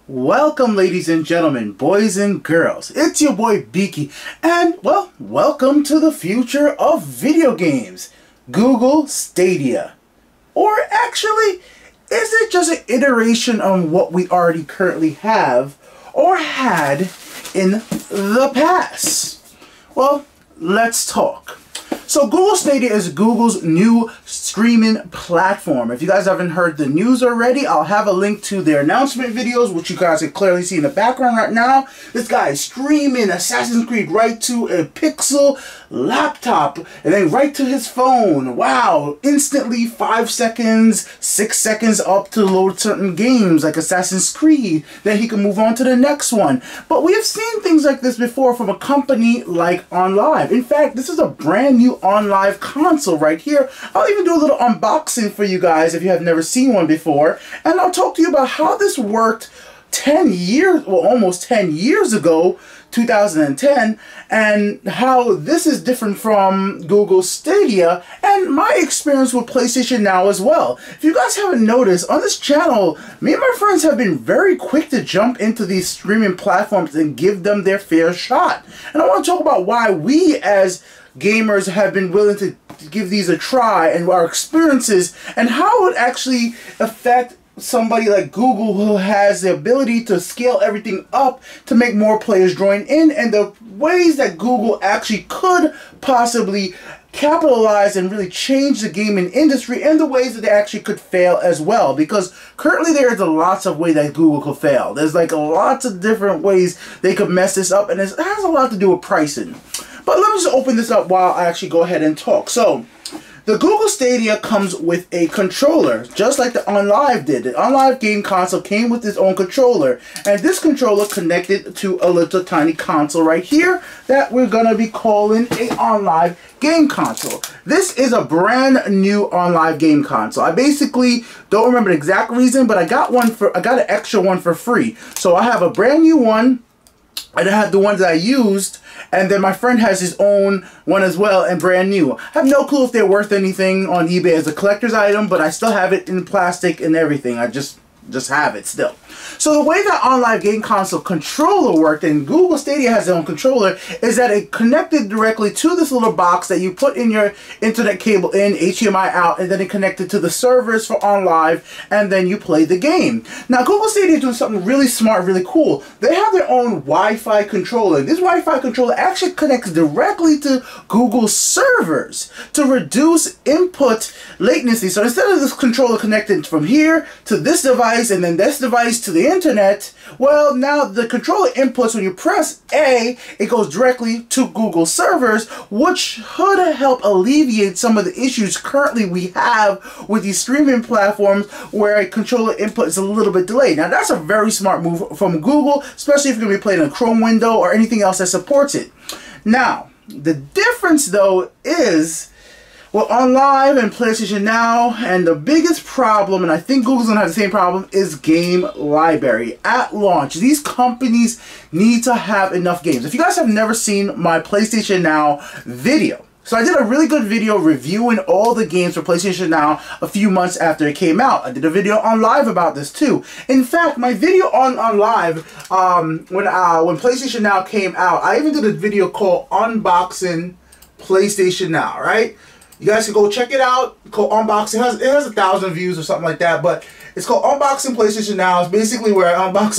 Welcome, ladies and gentlemen, boys and girls. It's your boy Beaky, and well, welcome to the future of video games, Google Stadia. Or actually, is it just an iteration on what we already currently have or had in the past? Well, let's talk. So Google Stadia is Google's new streaming platform. If you guys haven't heard the news already, I'll have a link to their announcement videos, which you guys can clearly see in the background right now. This guy is streaming Assassin's Creed right to a Pixel laptop and then right to his phone. Wow, instantly 5 seconds, 6 seconds up to load certain games like Assassin's Creed. Then he can move on to the next one. But we have seen things like this before from a company like OnLive. In fact, this is a brand new OnLive console right here. I'll even do a little unboxing for you guys if you have never seen one before, and I'll talk to you about how this worked 10 years, well, almost 10 years ago, 2010, and how this is different from Google Stadia and my experience with PlayStation Now as well. If you guys haven't noticed, on this channel, me and my friends have been very quick to jump into these streaming platforms and give them their fair shot. And I want to talk about why we as gamers have been willing to give these a try and our experiences and how it would actually affect somebody like Google, who has the ability to scale everything up to make more players join in, and the ways that Google actually could possibly capitalize and really change the gaming industry, and the ways that they actually could fail as well, because currently there's lots of ways that Google could fail. There's like lots of different ways they could mess this up, and it has a lot to do with pricing. But let me just open this up while I actually go ahead and talk. So, the Google Stadia comes with a controller, just like the OnLive did. The OnLive game console came with its own controller, and this controller connected to a little tiny console right here that we're going to be calling a OnLive game console. This is a brand new OnLive game console. I basically don't remember the exact reason, but I got an extra one for free. So I have a brand new one, and I have the ones that I used, and then my friend has his own one as well, and brand new. I have no clue if they're worth anything on eBay as a collector's item, but I still have it in plastic and everything. I just have it still. So the way that OnLive game console controller worked, and Google Stadia has their own controller, is that it connected directly to this little box that you put in your internet cable in, HDMI out, and then it connected to the servers for OnLive, and then you play the game. Now Google Stadia is doing something really smart, really cool. They have their own Wi-Fi controller. This Wi-Fi controller actually connects directly to Google servers to reduce input latency. So instead of this controller connecting from here to this device and then this device to the internet, well, now the controller inputs, when you press A, it goes directly to Google servers, which should help alleviate some of the issues currently we have with these streaming platforms where a controller input is a little bit delayed. Now that's a very smart move from Google, especially if you're going to be playing in a Chrome window or anything else that supports it. Now, the difference though is, well, OnLive and PlayStation Now, and the biggest problem, and I think Google's going to have the same problem, is game library. At launch, these companies need to have enough games. If you guys have never seen my PlayStation Now video, so I did a really good video reviewing all the games for PlayStation Now a few months after it came out. I did a video on live about this too. In fact, my video on live, when PlayStation Now came out, I even did a video called Unboxing PlayStation Now, right? You guys can go check it out. It's called Unboxing. It has 1,000 views or something like that, but it's called Unboxing PlayStation Now. It's basically where I unbox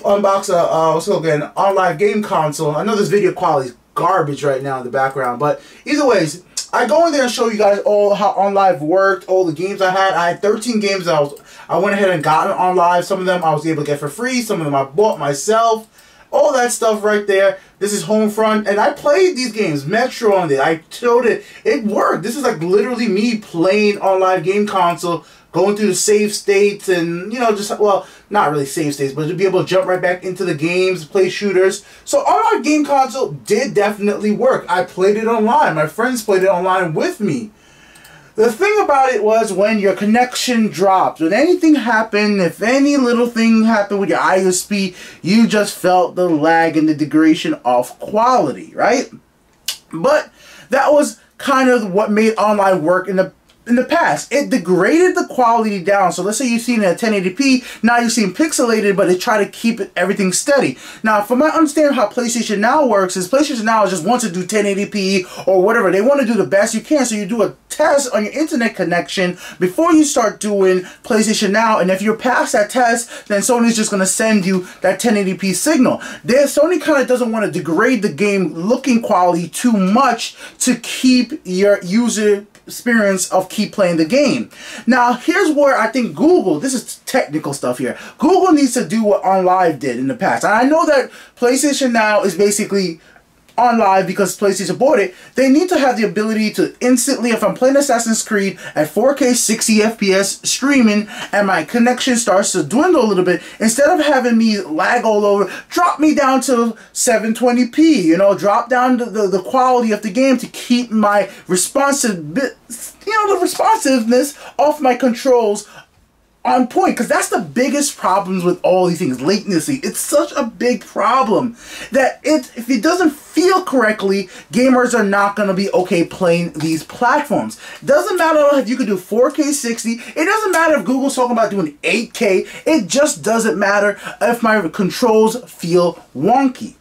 what's it again, OnLive game console. I know this video quality is garbage right now in the background, but either ways, I go in there and show you guys all how OnLive worked, all the games I had. I had 13 games that I went ahead and got on OnLive. Some of them I was able to get for free. Some of them I bought myself. All that stuff right there. This is Homefront, and I played these games. Metro on it. I showed it. It worked. This is like literally me playing OnLive game console, going through the save states, and you know, just, well, not really save states, but to be able to jump right back into the games, play shooters. So OnLive game console did definitely work. I played it online. My friends played it online with me. The thing about it was, when your connection dropped, when anything happened, if any little thing happened with your ISP, you just felt the lag and the degradation of quality, right? But that was kind of what made OnLive work in the in the past, it degraded the quality down. So let's say you've seen it at 1080p, now you're seeing pixelated, but it try to keep everything steady. Now, from my understanding how PlayStation Now works is PlayStation Now just wants to do 1080p or whatever. They want to do the best you can, so you do a test on your internet connection before you start doing PlayStation Now, and if you're past that test, then Sony's just going to send you that 1080p signal. Sony kind of doesn't want to degrade the game looking quality too much to keep your user experience of keep playing the game. Now, here's where I think Google, this is technical stuff here, Google needs to do what OnLive did in the past. And I know that PlayStation Now is basically OnLive because PlayStation bought it. They need to have the ability to instantly, if I'm playing Assassin's Creed at 4K 60 FPS streaming and my connection starts to dwindle a little bit, instead of having me lag all over, drop me down to 720p, you know, drop down the quality of the game to keep my the responsiveness of my controls on point, because that's the biggest problems with all these things. Latency, it's such a big problem that if it doesn't feel correctly, gamers are not going to be okay playing these platforms. Doesn't matter if you could do 4K 60, it doesn't matter if Google's talking about doing 8K, it just doesn't matter if my controls feel wonky.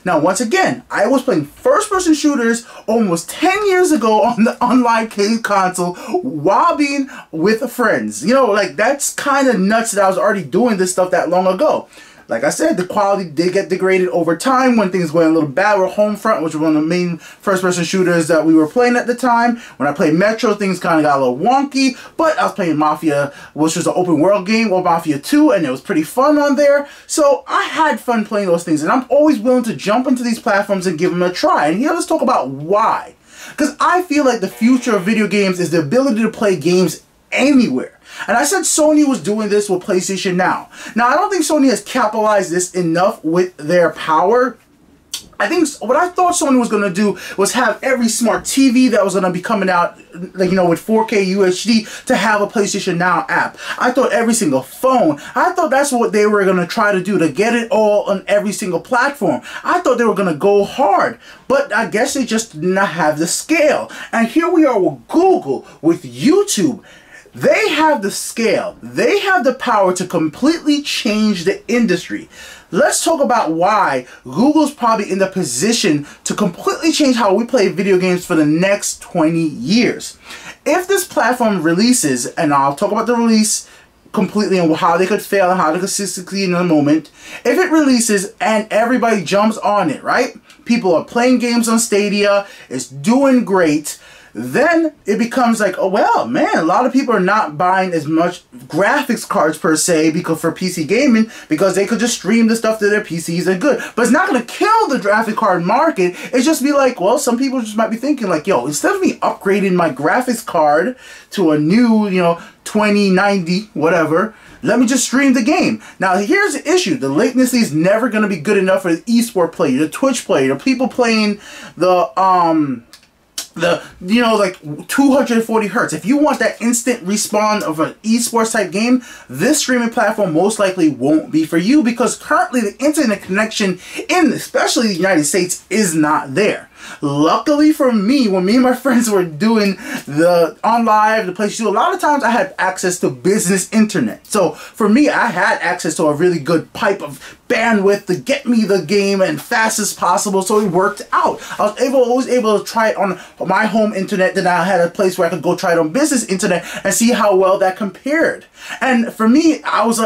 Now, once again, I was playing first-person shooters almost 10 years ago on the online game console while being with friends. You know, like, that's kind of nuts that I was already doing this stuff that long ago. Like I said, the quality did get degraded over time when things went a little bad with Homefront, which was one of the main first-person shooters that we were playing at the time. When I played Metro, things kind of got a little wonky, but I was playing Mafia, which was an open-world game, or Mafia 2, and it was pretty fun on there. So I had fun playing those things, and I'm always willing to jump into these platforms and give them a try. And here, let's talk about why. Because I feel like the future of video games is the ability to play games anywhere. And I said Sony was doing this with PlayStation Now. Now, I don't think Sony has capitalized this enough with their power. I think what I thought Sony was going to do was have every smart TV that was going to be coming out, like, you know, with 4K UHD to have a PlayStation Now app. I thought every single phone, I thought that's what they were going to try to do, to get it all on every single platform. I thought they were going to go hard, but I guess they just did not have the scale. And here we are with Google, with YouTube. They have the scale. They have the power to completely change the industry. Let's talk about why Google's probably in the position to completely change how we play video games for the next 20 years. If this platform releases, and I'll talk about the release completely and how they could fail and how they could succeed in a moment. If it releases and everybody jumps on it, right? People are playing games on Stadia, it's doing great. Then it becomes like, oh well, man, a lot of people are not buying as much graphics cards per se because for PC gaming, because they could just stream the stuff to their PCs and good. But it's not going to kill the graphic card market. It's just be like, well, some people just might be thinking like, yo, instead of me upgrading my graphics card to a new, you know, 2090, whatever, let me just stream the game. Now, here's the issue. The latency is never going to be good enough for the esport player, the Twitch player, the people playing you know, like 240 hertz. If you want that instant respawn of an esports type game, this streaming platform most likely won't be for you, because currently the internet connection in especially the United States is not there. Luckily for me, when me and my friends were doing the OnLive, the PlayStation 2, a lot of times I had access to business internet. So for me, I had access to a really good pipe of bandwidth to get me the game and fast as possible, so it worked out. I was always able to try it on my home internet, then I had a place where I could go try it on business internet and see how well that compared. And for me, I was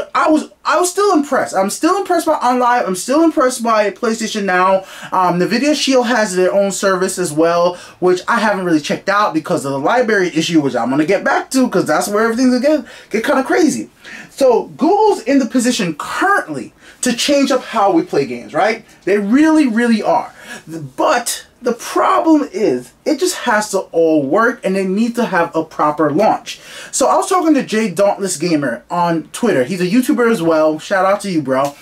still impressed. I'm still impressed by OnLive. I'm still impressed by PlayStation Now. Nvidia Shield has their own service as well, which I haven't really checked out because of the library issue, which I'm gonna get back to, because that's where everything's gonna get kind of crazy. So Google's in the position currently to change up how we play games, right? They really, really are. But the problem is, it just has to all work, and they need to have a proper launch. So I was talking to Jay Dauntless Gamer on Twitter. He's a YouTuber as well. Shout out to you, bro.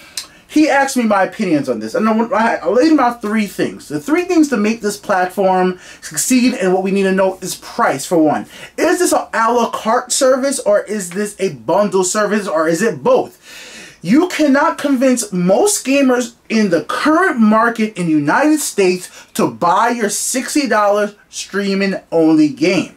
He asked me my opinions on this, and I laid him out 3 things. The 3 things to make this platform succeed, and what we need to know is price, for one. Is this an a la carte service, or is this a bundle service, or is it both? You cannot convince most gamers in the current market in the United States to buy your $60 streaming only game.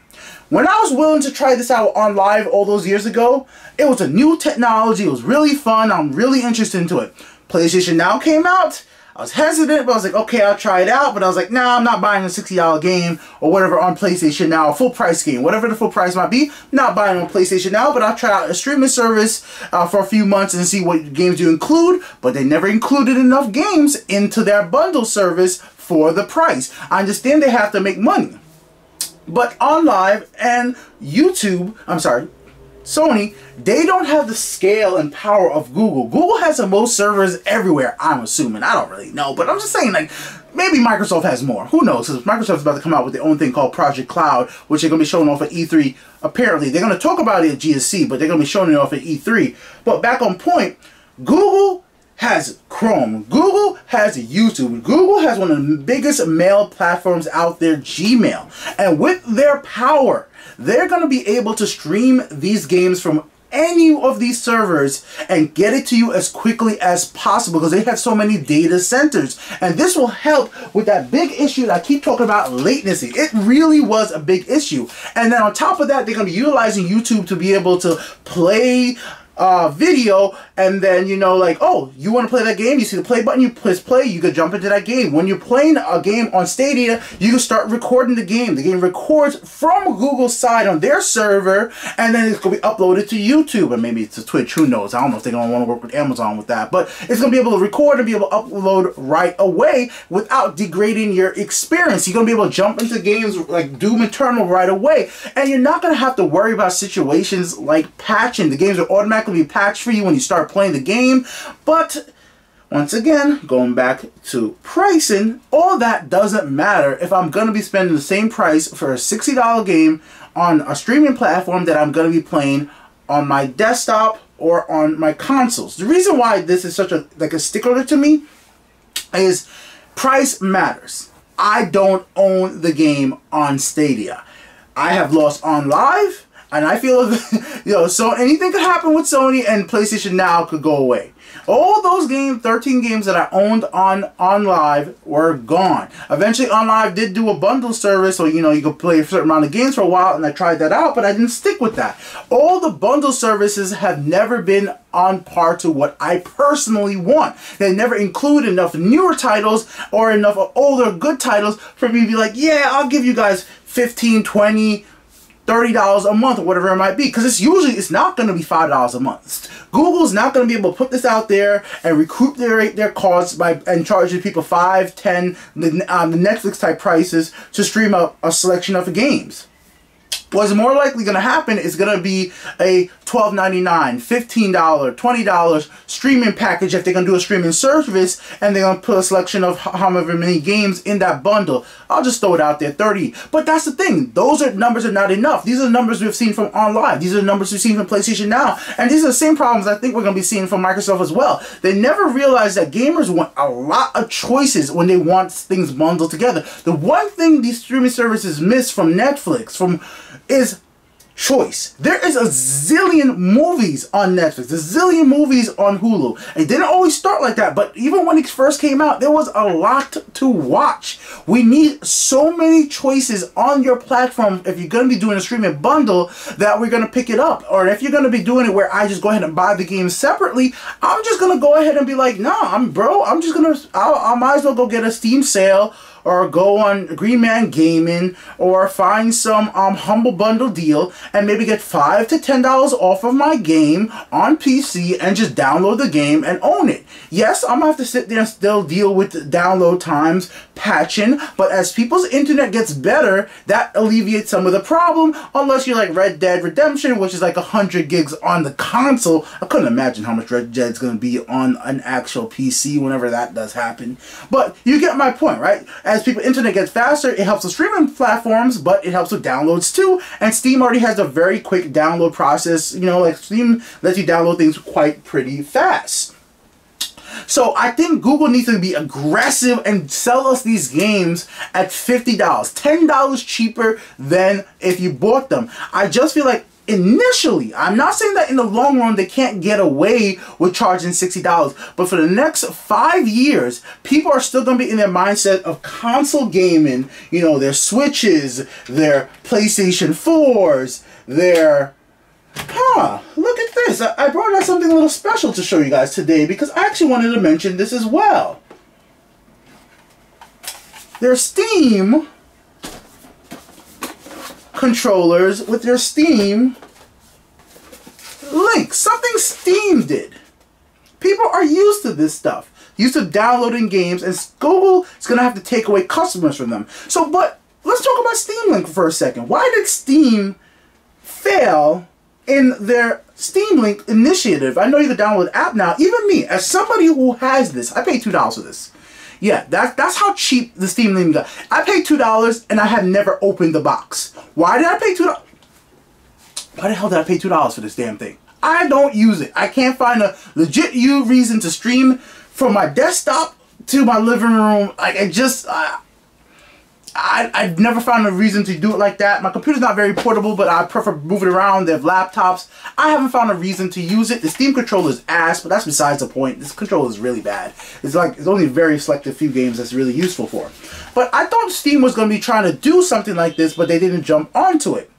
When I was willing to try this out on live all those years ago, it was a new technology. It was really fun. I'm really interested into it. PlayStation Now came out. I was hesitant, but I was like, okay, I'll try it out. But I was like, nah, I'm not buying a $60 game or whatever on PlayStation Now, a full price game, whatever the full price might be. Not buying on PlayStation Now, but I'll try out a streaming service for a few months and see what games you include. But they never included enough games into their bundle service for the price. I understand they have to make money. But on live and YouTube, I'm sorry, Sony, they don't have the scale and power of Google. Google has the most servers everywhere, I'm assuming. I don't really know, but I'm just saying, like, maybe Microsoft has more. Who knows? Because Microsoft's about to come out with their own thing called Project Cloud, which they're going to be showing off at E3. Apparently, they're going to talk about it at GSC, but they're going to be showing it off at E3. But back on point, Google has Chrome. Google has YouTube. Google has one of the biggest mail platforms out there, Gmail. And with their power, they're going to be able to stream these games from any of these servers and get it to you as quickly as possible because they have so many data centers. And this will help with that big issue that I keep talking about, latency. It really was a big issue. And then on top of that, they're going to be utilizing YouTube to be able to play video, and then, you know, like, oh, you want to play that game, you see the play button, you press play, you can jump into that game. When you're playing a game on Stadia, you can start recording the game. The game records from Google's side on their server, and then it's going to be uploaded to YouTube, and maybe to Twitch, who knows. I don't know if they're going to want to work with Amazon with that, but it's going to be able to record and be able to upload right away without degrading your experience. You're going to be able to jump into games like Doom Eternal right away, and you're not going to have to worry about situations like patching. The games are automatically be patched for you when you start playing the game. But once again, going back to pricing, all that doesn't matter if I'm going to be spending the same price for a $60 game on a streaming platform that I'm going to be playing on my desktop or on my consoles. The reason why this is such a stickler to me is price matters. I don't own the game on Stadia. I have lost on live. And I feel, you know, so anything could happen with Sony, and PlayStation Now could go away. All those games, 13 games that I owned on live were gone. Eventually, on live did do a bundle service, so, you know, you could play a certain amount of games for a while, and I tried that out, but I didn't stick with that. All the bundle services have never been on par to what I personally want. They never include enough newer titles or enough older good titles for me to be like, yeah, I'll give you guys 15, 20, $30 a month or whatever it might be, because it's not going to be $5 a month. Google's not going to be able to put this out there and recuperate their costs and charge people $5, $10, the Netflix type prices to stream a selection of games. What's more likely going to happen is going to be a $12.99, $15, $20 streaming package if they're going to do a streaming service, and they're going to put a selection of however many games in that bundle. I'll just throw it out there, 30. But that's the thing. Those numbers are not enough. These are the numbers we've seen from OnLive. These are the numbers we've seen from PlayStation Now. And these are the same problems I think we're going to be seeing from Microsoft as well. They never realized that gamers want a lot of choices when they want things bundled together. The one thing these streaming services miss from Netflix is choice. There is a zillion movies on Netflix, a zillion movies on Hulu. It didn't always start like that, but even when it first came out, there was a lot to watch. We need so many choices on your platform if you're going to be doing a streaming bundle that we're going to pick it up. Or if you're going to be doing it where I just go ahead and buy the game separately, I'm just going to go ahead and be like, nah, I might as well go get a Steam sale, or go on Green Man Gaming, or find some Humble Bundle deal and maybe get $5 to $10 off of my game on PC and just download the game and own it. Yes, I'm gonna have to sit there and still deal with download times, patching, but as people's internet gets better, that alleviates some of the problem, unless you're like Red Dead Redemption, which is like 100 gigs on the console. I couldn't imagine how much Red Dead's gonna be on an actual PC whenever that does happen. But you get my point, right? As people's internet gets faster, it helps with streaming platforms, but it helps with downloads too. And Steam already has a very quick download process. You know, like Steam lets you download things pretty fast. So I think Google needs to be aggressive and sell us these games at $50, $10 cheaper than if you bought them. I just feel like initially, I'm not saying that in the long run they can't get away with charging $60, but for the next 5 years, people are still going to be in their mindset of console gaming, you know, their Switches, their PlayStation 4s, their... look at this. I brought out something a little special to show you guys today because I actually wanted to mention this as well. Their Steam controllers with their Steam link. Something Steam did. People are used to this stuff. Used to downloading games, and Google is going to have to take away customers from them. So, but let's talk about Steam Link for a second. Why did Steam fail in their Steam Link initiative? I know you can download the app now. Even me, as somebody who has this, I paid $2 for this. Yeah, that's how cheap the Steam Link got. I paid $2 and I have never opened the box. Why did I pay $2? Why the hell did I pay $2 for this damn thing? I don't use it. I can't find a legit reason to stream from my desktop to my living room. Like, I've never found a reason to do it like that. My computer's not very portable, but I prefer moving around. They have laptops. I haven't found a reason to use it. The Steam controller is ass, but that's besides the point. This controller is really bad. It's only a very selective few games that's really useful for. But I thought Steam was going to be trying to do something like this, but they didn't jump onto it.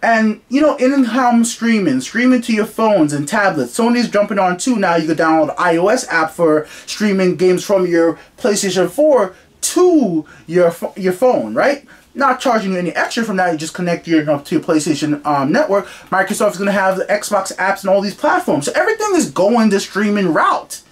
And, you know, in-house streaming to your phones and tablets. Sony's jumping on too. Now you can download the iOS app for streaming games from your PlayStation 4 to your phone, right? Not charging you any extra from that. You just connect to your PlayStation network. Microsoft is going to have the Xbox apps and all these platforms. So everything is going the streaming route.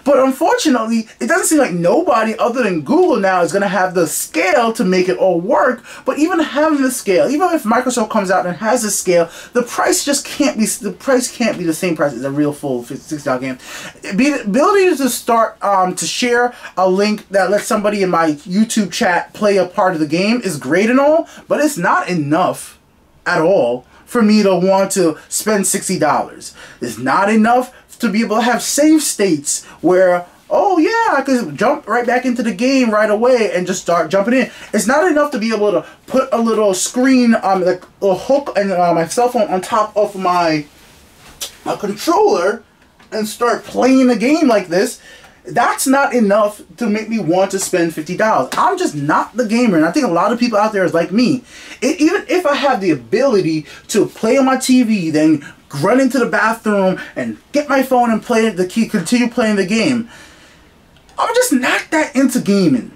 But unfortunately, it doesn't seem like nobody other than Google now is going to have the scale to make it all work. But even having the scale, even if Microsoft comes out and has the scale, the price just can't be. The price can't be the same price as a real full $60 game. The ability to start to share a link that lets somebody in my YouTube chat play a part of the game is great and all, but it's not enough at all for me to want to spend $60. It's not enough to be able to have save states where, oh yeah, I could jump right back into the game right away and just start jumping in. It's not enough to be able to put a little screen, like a hook and my cell phone on top of my controller and start playing a game like this. That's not enough to make me want to spend $50. I'm just not the gamer, and I think a lot of people out there is like me. Even if I have the ability to play on my TV, then run into the bathroom and get my phone and continue playing the game, I'm just not that into gaming.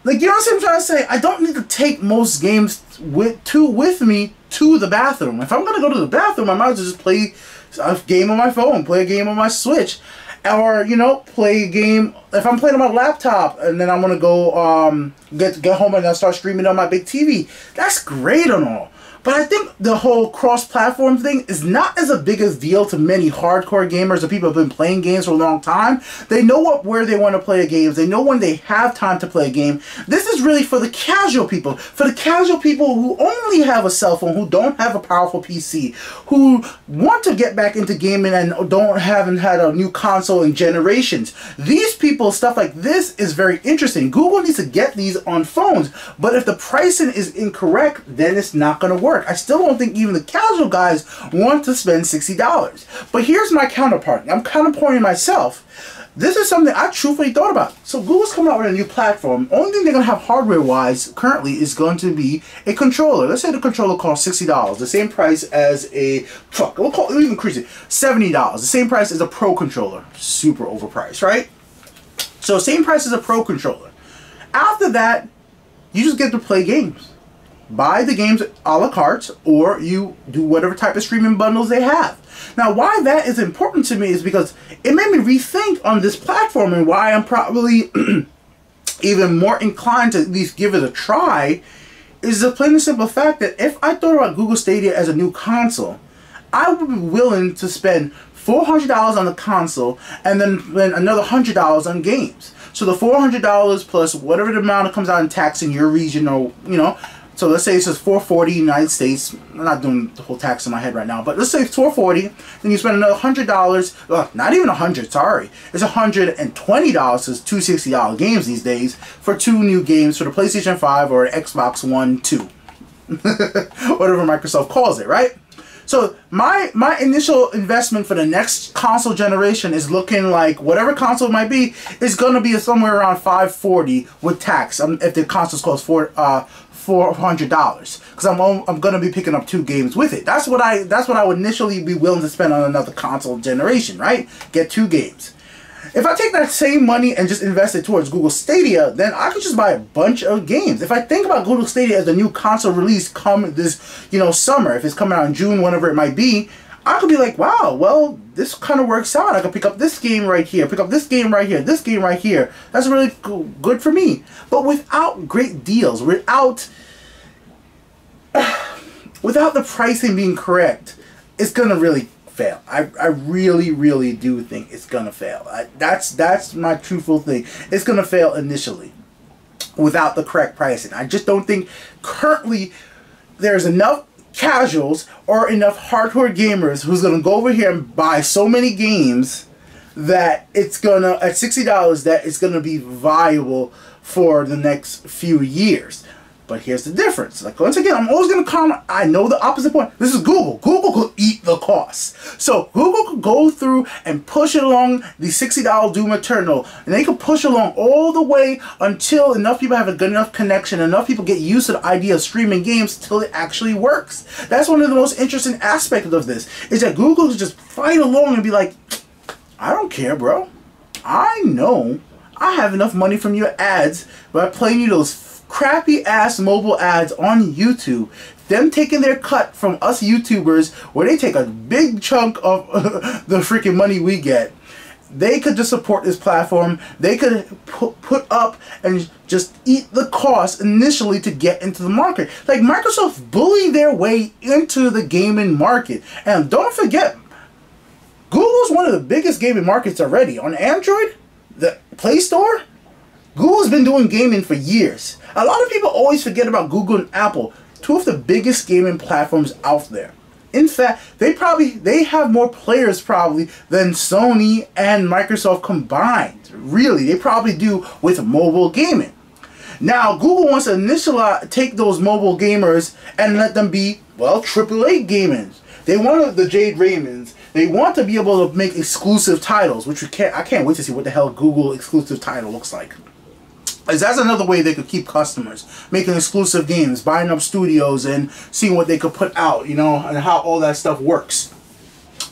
Like, you know what I'm trying to say? I don't need to take most games with me to the bathroom. If I'm gonna go to the bathroom, I might as well just play a game on my phone, play a game on my Switch. Or, you know, play a game. If I'm playing on my laptop and then I'm going to go get home and I start streaming on my big TV, that's great and all. But I think the whole cross-platform thing is not as a big a deal to many hardcore gamers or people who have been playing games for a long time. They know where they want to play games. They know when they have time to play a game. This is really for the casual people. For the casual people who only have a cell phone, who don't have a powerful PC, who want to get back into gaming and haven't had a new console in generations. These people, stuff like this is very interesting. Google needs to get these on phones. But if the pricing is incorrect, then it's not going to work. I still don't think even the casual guys want to spend $60. But here's my counterpart. I'm counterpointing myself. This is something I truthfully thought about. So Google's coming out with a new platform. Only thing they're going to have hardware-wise currently is going to be a controller. Let's say the controller costs $60. The same price as a truck. We'll even increase it. $70. The same price as a Pro controller. Super overpriced, right? So same price as a Pro controller. After that, you just get to play games. Buy the games a la carte, or you do whatever type of streaming bundles they have. Now, why that is important to me is because it made me rethink on this platform, and why I'm probably even more inclined to at least give it a try is the plain and simple fact that if I thought about Google Stadia as a new console, I would be willing to spend $400 on the console and then spend another $100 on games. So the $400 plus whatever the amount that comes out in tax in your region, or, you know, so let's say it says $440 United States. I'm not doing the whole tax in my head right now, but let's say it's $440. Then you spend another $100. Not even $100. Sorry, it's $120. So it's two $60 games these days for two new games for the PlayStation 5 or Xbox One 2, whatever Microsoft calls it, right? So my initial investment for the next console generation is looking like whatever console it might be is gonna be somewhere around $540 with tax. If the consoles cost $400, because I'm gonna be picking up 2 games with it. That's what I would initially be willing to spend on another console generation, right? Get 2 games. If I take that same money and just invest it towards Google Stadia, then I could just buy a bunch of games. If I think about Google Stadia as the new console release come this, summer, if it's coming out in June, whenever it might be, I could be like, wow, well, this kind of works out. I could pick up this game right here, pick up this game right here, this game right here. That's really good for me. But without great deals, without the pricing being correct, it's gonna really fail. I really, really do think it's gonna fail. That's my truthful thing. It's gonna fail initially without the correct pricing. I just don't think currently there's enough casuals or enough hardcore gamers who's gonna go over here and buy so many games that it's gonna, at $60, that it's gonna be viable for the next few years. But here's the difference. Like, once again, I'm always going to comment. I know the opposite point. This is Google. Google could eat the costs. So Google could go through and push along the $60 Doom Eternal. And they could push along all the way until enough people have a good enough connection. Enough people get used to the idea of streaming games till it actually works. That's one of the most interesting aspects of this. Is that Google could just fight along and be like, I don't care, bro. I know I have enough money from your ads by playing you those crappy ass mobile ads on YouTube, them taking their cut from us YouTubers, where they take a big chunk of the freaking money we get. They could just support this platform. They could put up and just eat the cost initially to get into the market. Like, Microsoft bullied their way into the gaming market. And don't forget, Google's one of the biggest gaming markets already. On Android, the Play Store, Google's been doing gaming for years. A lot of people always forget about Google and Apple, 2 of the biggest gaming platforms out there. In fact, they have more players probably than Sony and Microsoft combined. Really, they probably do with mobile gaming. Now, Google wants to initially take those mobile gamers and let them be, well, AAA gamers. They want the Jade Raymonds. They want to be able to make exclusive titles, which I can't wait to see what the hell Google exclusive title looks like. That's another way they could keep customers, making exclusive games, buying up studios, and seeing what they could put out, and how all that stuff works.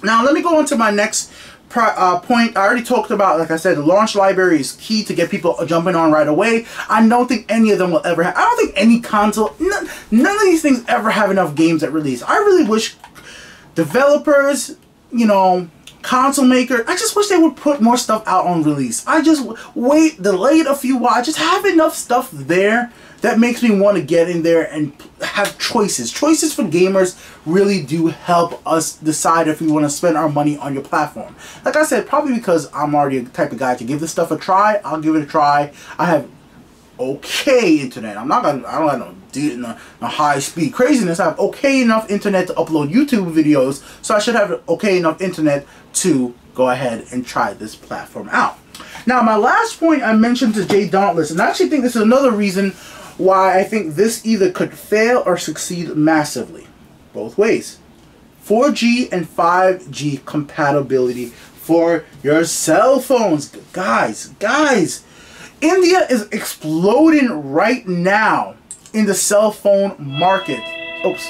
Now, let me go on to my next point. I already talked about, like I said, the launch library is key to get people jumping on right away. I don't think any of them will ever have, I don't think any console, none of these things ever have enough games at release. I really wish developers, console maker, I just wish they would put more stuff out on release. I just delay it a few while. Just have enough stuff there that makes me want to get in there and have choices. Choices for gamers really do help us decide if we want to spend our money on your platform. Like I said, probably because I'm already the type of guy to give this stuff a try. I'll give it a try. I have okay internet. I don't have no high speed craziness. I have okay enough internet to upload YouTube videos, so I should have okay enough internet to go ahead and try this platform out. Now, my last point I mentioned to Jay Dauntless, and I actually think this is another reason why I think this either could fail or succeed massively. Both ways. 4G and 5G compatibility for your cell phones. Guys, India is exploding right now in the cell phone market. Oops.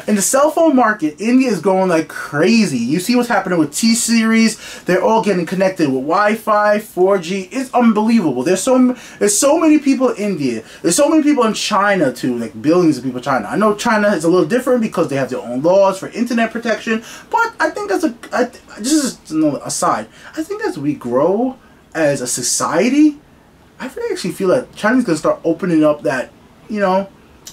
In the cell phone market, India is going like crazy. You see what's happening with T-Series. They're all getting connected with Wi-Fi, 4G. It's unbelievable. There's so many people in India. There's so many people in China too, like billions of people in China. I know China is a little different because they have their own laws for internet protection, but I think that's this is another aside. I think as we grow as a society, I really actually feel that China's gonna start opening up that,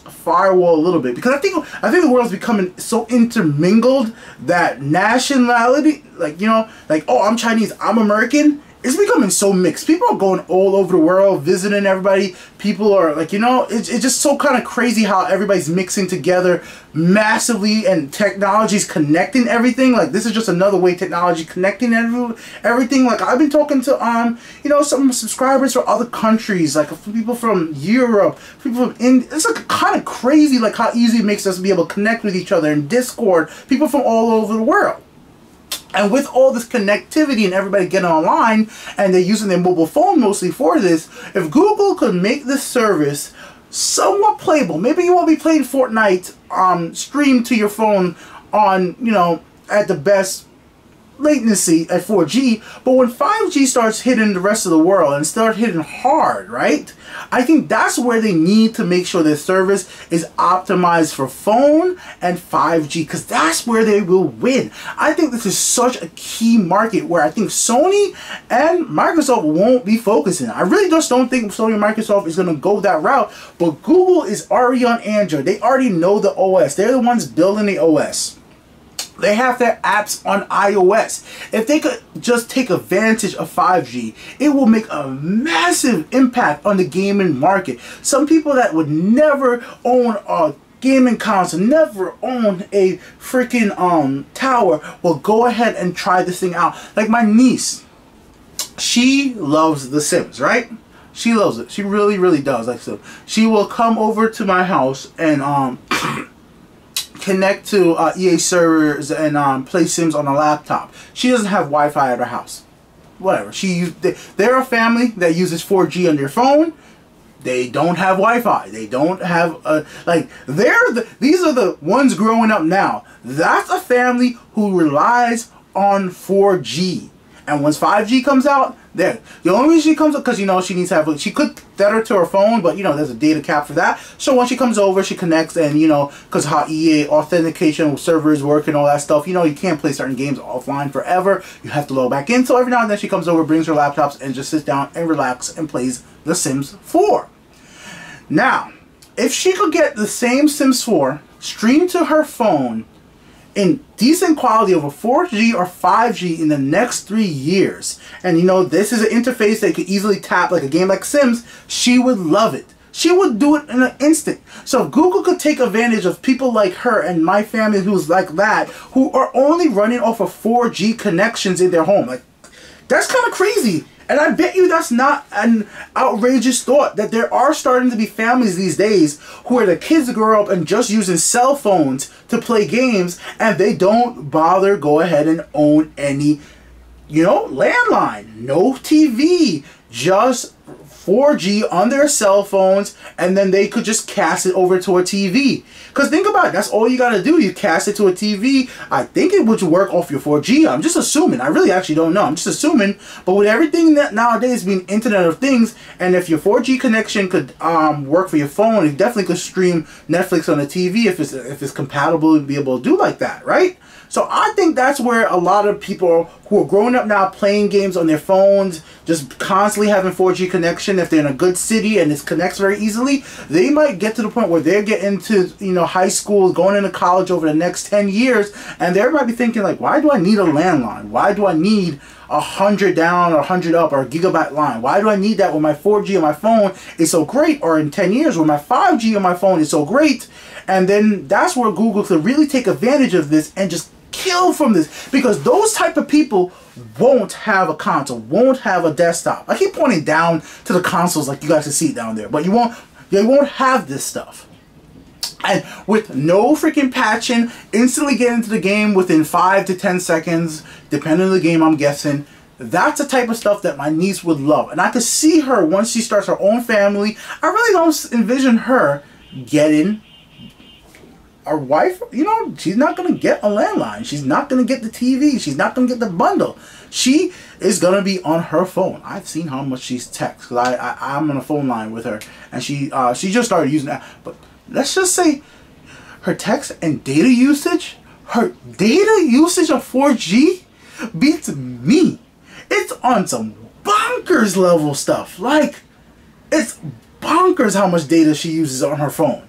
firewall a little bit, because I think the world's becoming so intermingled that nationality, like oh, I'm Chinese, I'm American, it's becoming so mixed. People are going all over the world, visiting everybody. People are like, you know, it's just so kind of crazy how everybody's mixing together massively, and technology's connecting everything. Like, this is just another way technology connecting everything. Like, I've been talking to, you know, some subscribers from other countries, like people from Europe, people from India. It's like kind of crazy, like how easy it makes us to be able to connect with each other in Discord, people from all over the world. And with all this connectivity and everybody getting online, and they're using their mobile phone mostly for this, if Google could make this service somewhat playable, maybe you won't be playing Fortnite streamed to your phone on, you know, at the best latency at 4G, but when 5G starts hitting the rest of the world and start hitting hard, right? I think that's where they need to make sure their service is optimized for phone and 5G, because that's where they will win. I think this is such a key market where I think Sony and Microsoft won't be focusing. I really just don't think Sony and Microsoft is going to go that route, but Google is already on Android. They already know the OS. They're the ones building the OS. They have their apps on iOS. If they could just take advantage of 5G, it will make a massive impact on the gaming market. Some people that would never own a gaming console, never own a freaking tower, will go ahead and try this thing out. Like my niece, she loves The Sims, right? She loves it. She really, really does. Like, so she will come over to my house and connect to EA servers and play Sims on a laptop. She doesn't have Wi-Fi at her house. Whatever. They're a family that uses 4G on their phone. They don't have Wi-Fi. They don't have like these are the ones growing up now. That's a family who relies on 4G. And once 5G comes out, there. The only reason she comes up, because, you know, she needs to have, she could set her to her phone, but, you know, there's a data cap for that. So once she comes over, she connects, and, you know, because how EA authentication servers work and all that stuff, you know, you can't play certain games offline forever. You have to log back in. So every now and then she comes over, brings her laptops, and just sits down and relax and plays The Sims 4. Now, if she could get the same Sims 4 streamed to her phone in decent quality over 4G or 5G in the next 3 years, and, you know, this is an interface that could easily tap like a game like Sims, she would love it. She would do it in an instant. So if Google could take advantage of people like her and my family who's like that, who are only running off of 4G connections in their home, like, that's kind of crazy. And I bet you that's not an outrageous thought, that there are starting to be families these days where the kids grow up and just using cell phones to play games, and they don't bother go ahead and own any, you know, landline, no TV, just 4G on their cell phones, and then they could just cast it over to a TV. Because think about it, that's all you gotta do. You cast it to a TV. I think it would work off your 4G. I'm just assuming. I really actually don't know. I'm just assuming. But with everything that nowadays being Internet of Things, and if your 4G connection could work for your phone, it definitely could stream Netflix on a TV if it's compatible to be able to do like that, right? So I think that's where a lot of people who are growing up now playing games on their phones, just constantly having 4G connection, if they're in a good city and it connects very easily, they might get to the point where they're getting into, you know, high school, going into college over the next 10 years, and they might be thinking like, why do I need a landline? Why do I need 100 down or 100 up or a gigabyte line? Why do I need that when my 4G on my phone is so great? Or in 10 years when my 5G on my phone is so great? And then that's where Google could really take advantage of this and just kill from this, because those type of people won't have a console, won't have a desktop. I keep pointing down to the consoles like you guys can see it down there, but they won't have this stuff. And with no freaking patching, instantly get into the game within 5 to 10 seconds, depending on the game, I'm guessing. That's the type of stuff that my niece would love. And I could see her once she starts her own family. I really don't envision her getting our wife, you know, she's not going to get a landline. She's not going to get the TV. She's not going to get the bundle. She is going to be on her phone. I've seen how much she's texts, because I'm on a phone line with her, and she just started using that. But let's just say her text and data usage, her data usage of 4G beats me. It's on some bonkers level stuff. Like, it's bonkers how much data she uses on her phone.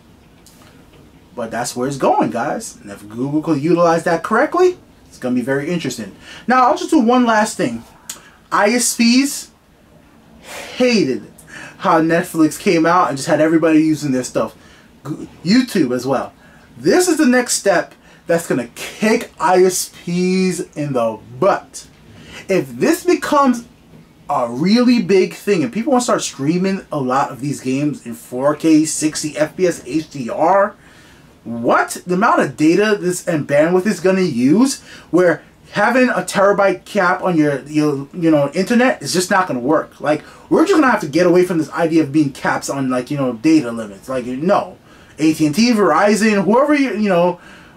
But that's where it's going, guys. And if Google could utilize that correctly, it's going to be very interesting. Now, I'll just do one last thing. ISPs hated how Netflix came out and just had everybody using their stuff. YouTube as well. This is the next step that's going to kick ISPs in the butt. If this becomes a really big thing and people want to start streaming a lot of these games in 4K, 60 FPS, HDR, what the amount of data this and bandwidth is going to use, where having a terabyte cap on your internet is just not going to work. Like, we're just going to have to get away from this idea of being caps on, like, data limits. Like, no, AT&T, Verizon,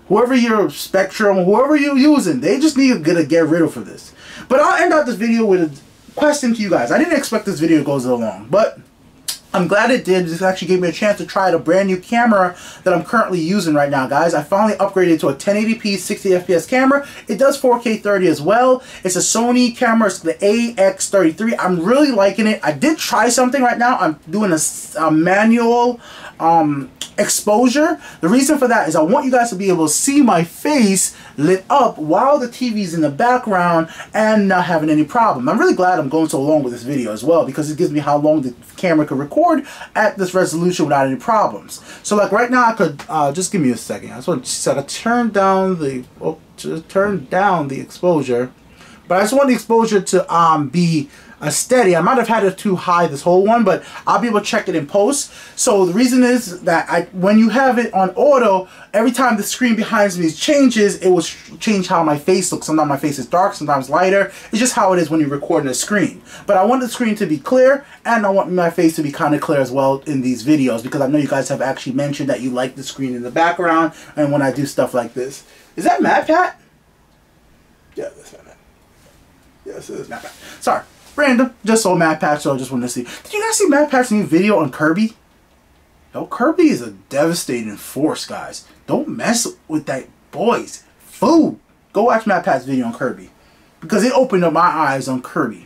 whoever your Spectrum, whoever you're using, they just need to get rid of for this. But I'll end out this video with a question to you guys. I didn't expect this video to go so long, but I'm glad it did. This actually gave me a chance to try a brand new camera that I'm currently using right now, guys. I finally upgraded to a 1080p 60 FPS camera. It does 4K 30 as well. It's a Sony camera. It's the AX33. I'm really liking it. I did try something right now. I'm doing a manual exposure. The reason for that is I want you guys to be able to see my face lit up while the TV's in the background and not having any problem. I'm really glad I'm going so long with this video as well, because it gives me how long the camera could record at this resolution without any problems. So like right now I could just give me a second. I just want to turn down the exposure, but I just want the exposure to be a steady. I might have had it too high this whole one, but I'll be able to check it in post. So the reason is that when you have it on auto, every time the screen behind me changes, it will change how my face looks. Sometimes my face is dark, sometimes lighter. It's just how it is when you're recording a screen. But I want the screen to be clear, and I want my face to be kind of clear as well in these videos, because I know you guys have actually mentioned that you like the screen in the background and when I do stuff like this. Is that Mad Pat? Yeah, that's Mad Pat. Yes, it is Mad Pat. Sorry. Random, just saw Mad Patch, so I just wanted to see. Did you guys see Mad Patch's new video on Kirby? Yo, Kirby is a devastating force, guys. Don't mess with that boy's food. Go watch Mad Patch's video on Kirby, because it opened up my eyes on Kirby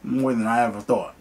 more than I ever thought.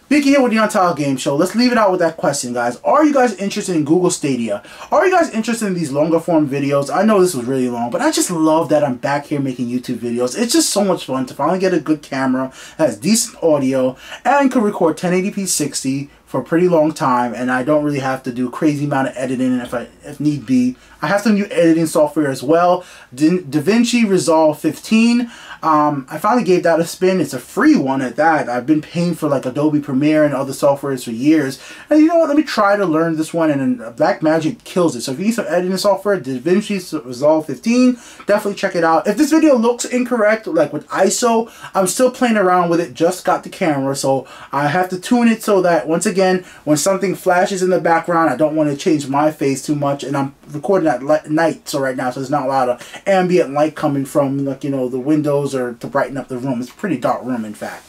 Vicky here with the Untitled Game Show. Let's leave it out with that question, guys. Are you guys interested in Google Stadia? Are you guys interested in these longer form videos? I know this was really long, but I just love that I'm back here making YouTube videos. It's just so much fun to finally get a good camera that has decent audio and can record 1080p 60 for a pretty long time, and I don't really have to do a crazy amount of editing if need be. I have some new editing software as well. DaVinci Resolve 15. I finally gave that a spin. It's a free one at that. I've been paying for like Adobe Premiere and other softwares for years. And you know what? Let me try to learn this one, and then Blackmagic kills it. So if you need some editing software, DaVinci Resolve 15, definitely check it out. If this video looks incorrect, like with ISO, I'm still playing around with it. Just got the camera, so I have to tune it so that once again, when something flashes in the background, I don't want to change my face too much. And I'm recording at night, so right now, so there's not a lot of ambient light coming from, like, the windows or to brighten up the room. It's a pretty dark room, in fact.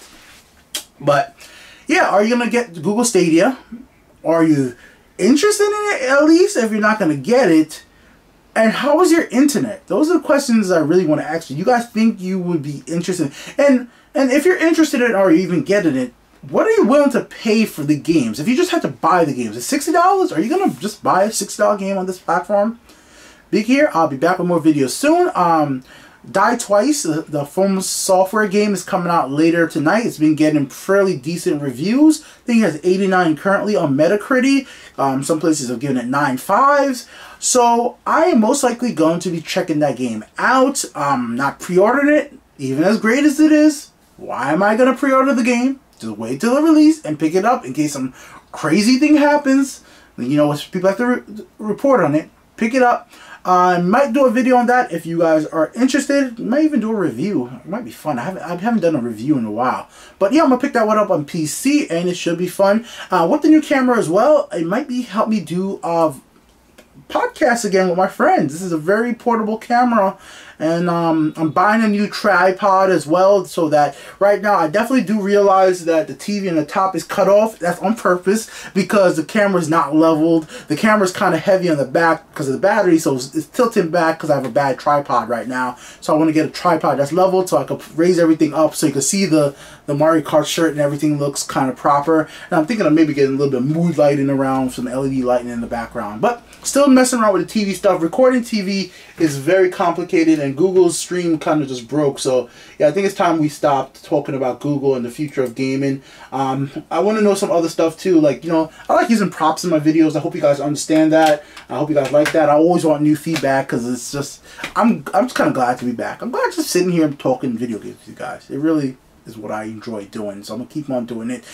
But yeah, are you gonna get Google Stadia? Are you interested in it, at least, if you're not gonna get it? And how is your internet? Those are the questions I really want to ask you. You guys think you would be interested? And if you're interested in it, or even getting it, what are you willing to pay for the games? If you just had to buy the games, it's $60. Are you gonna just buy a $60 game on this platform? Big here. I'll be back with more videos soon. Die Twice, the From Software game, is coming out later tonight. It's been getting fairly decent reviews. I think it has 89 currently on Metacritic. Some places have given it 9.5s. So I am most likely going to be checking that game out. Not pre-ordering it, even as great as it is. Why am I going to pre-order the game? Just wait till the release and pick it up in case some crazy thing happens. People have to report on it. Pick it up. I might do a video on that if you guys are interested. Might even do a review. It might be fun. I haven't done a review in a while. But yeah, I'm going to pick that one up on PC, and it should be fun. With the new camera as well, it might help me do podcasts again with my friends. This is a very portable camera, and I'm buying a new tripod as well, so that right now I definitely do realize that the TV in the top is cut off. That's on purpose, because the camera is not leveled. The camera is kind of heavy on the back because of the battery, so it's tilting back because I have a bad tripod right now. So I want to get a tripod that's leveled so I can raise everything up so you can see the Mario Kart shirt and everything looks kind of proper. And I'm thinking of maybe getting a little bit of mood lighting around, some LED lighting in the background. But still messing around with the TV stuff. Recording TV is very complicated and Google's stream kind of just broke. So yeah, I think it's time we stopped talking about Google and the future of gaming. I want to know some other stuff too, like, you know, I like using props in my videos. I hope you guys understand that. I hope you guys like that. I always want new feedback, because it's just, I'm just kind of glad to be back. I'm glad just sitting here and talking video games with you guys. It really is what I enjoy doing, so I'm gonna keep on doing it.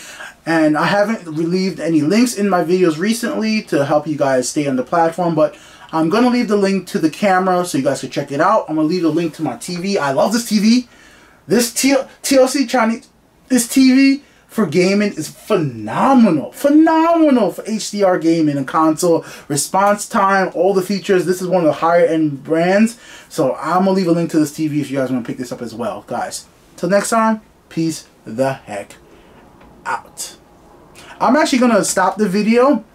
And I haven't relieved any links in my videos recently to help you guys stay on the platform, but I'm gonna leave the link to the camera so you guys can check it out. I'm gonna leave the link to my TV. I love this TV. This TLC Chinese, this TV for gaming is phenomenal. Phenomenal for HDR gaming and console response time, all the features. This is one of the higher end brands, so I'm gonna leave a link to this TV if you guys want to pick this up as well, guys. Till next time, peace the heck out. I'm actually going to stop the video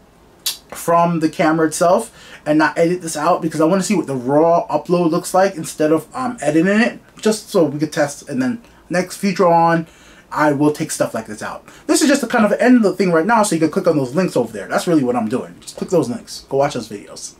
from the camera itself and not edit this out, because I want to see what the raw upload looks like instead of editing it, just so we could test. And then next future on, I will take stuff like this out. This is just a kind of end of the thing right now, so you can click on those links over there. That's really what I'm doing. Just click those links. Go watch those videos.